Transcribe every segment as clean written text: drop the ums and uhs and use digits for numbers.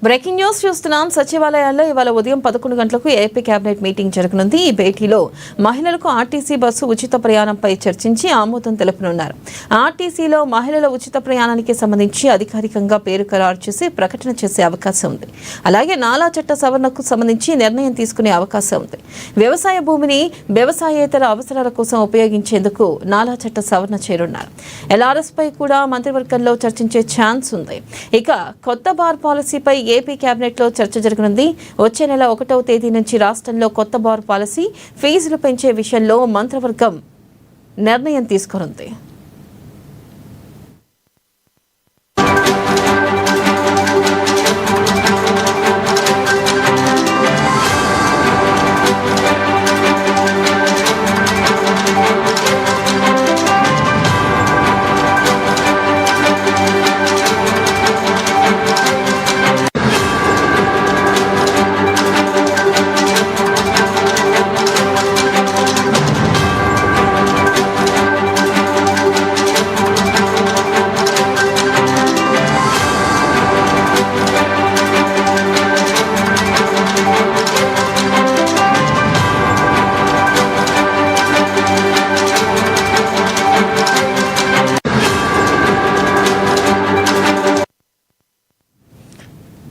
Breaking news చూస్తున్నాం. సచివాలయాల్లో ఇవాళ ఉదయం 11 గంటలకు ఏపీ కేబినెట్ మీటింగ్ జరగనుంది. ఈ భేటీలో మహిళలకు ఆర్టీసీ బస్సు ఉచిత ప్రయాణంపై చర్చించి ఆమోదం తెలుపనున్నారు. ఆర్టీసీలో మహిళల ఉచిత ప్రయాణానికి సంబంధించి అధికారికంగా పేరు ఖరారు చేసి ప్రకటన చేసే అవకాశం ఉంది. అలాగే నాలా చట్ట సవరణకు సంబంధించి నిర్ణయం తీసుకునే అవకాశం ఉంది. వ్యవసాయ భూమిని వ్యవసాయేతర అవసరాల కోసం ఉపయోగించేందుకు నాలా చట్ట సవరణ చేరున్నారు. ఎల్ఆర్ఎస్ పై కూడా మంత్రివర్గంలో చర్చించే ఛాన్స్ ఉంది. ఇక కొత్త బార్ పాలసీపై ఏపీ కేబినెట్ లో చర్చ జరగనుంది. వచ్చే నెల 1వ తేదీ నుంచి రాష్ట్రంలో కొత్త బార్ పాలసీ ఫీజులు పెంచే విషయంలో మంత్రివర్గం నిర్ణయం తీసుకోనుంది.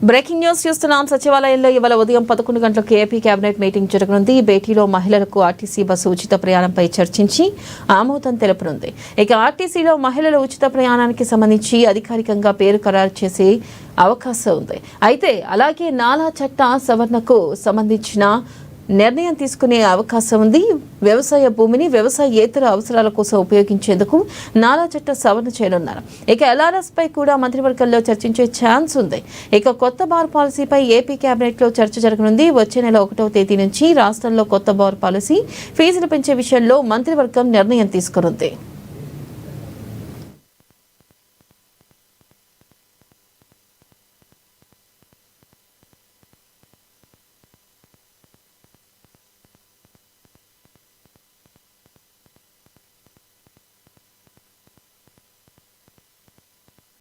బ్రేకింగ్ న్యూస్ చూస్తున్నాం. సచివాలయంలో ఇవాళ ఉదయం 11 గంటలకు ఏపీ కేబినెట్ మీటింగ్ జరగనుంది. ఈ భేటీలో మహిళలకు ఆర్టీసీ బస్సు ఉచిత ప్రయాణంపై చర్చించి ఆమోదం తెలుపనుంది. ఇక ఆర్టీసీలో మహిళల ఉచిత ప్రయాణానికి సంబంధించి అధికారికంగా పేరు ఖరారు చేసే అవకాశం ఉంది. అయితే అలాగే నాలా చట్ట సవరణకు సంబంధించిన నిర్ణయం తీసుకునే అవకాశం ఉంది. వ్యవసాయ భూమిని వ్యవసాయేతర అవసరాల కోసం ఉపయోగించేందుకు నాలా చట్ట సవరణ చేయనున్నారు. ఇక ఎల్ఆర్ఎస్ పై కూడా మంత్రివర్గంలో చర్చించే ఛాన్స్ ఉంది. ఇక కొత్త బార్ పాలసీపై ఏపీ కేబినెట్ లో చర్చ జరగనుంది. వచ్చే నెల 1వ తేదీ నుంచి రాష్ట్రంలో కొత్త బార్ పాలసీ ఫీజులు పెంచే విషయంలో మంత్రివర్గం నిర్ణయం తీసుకునుంది.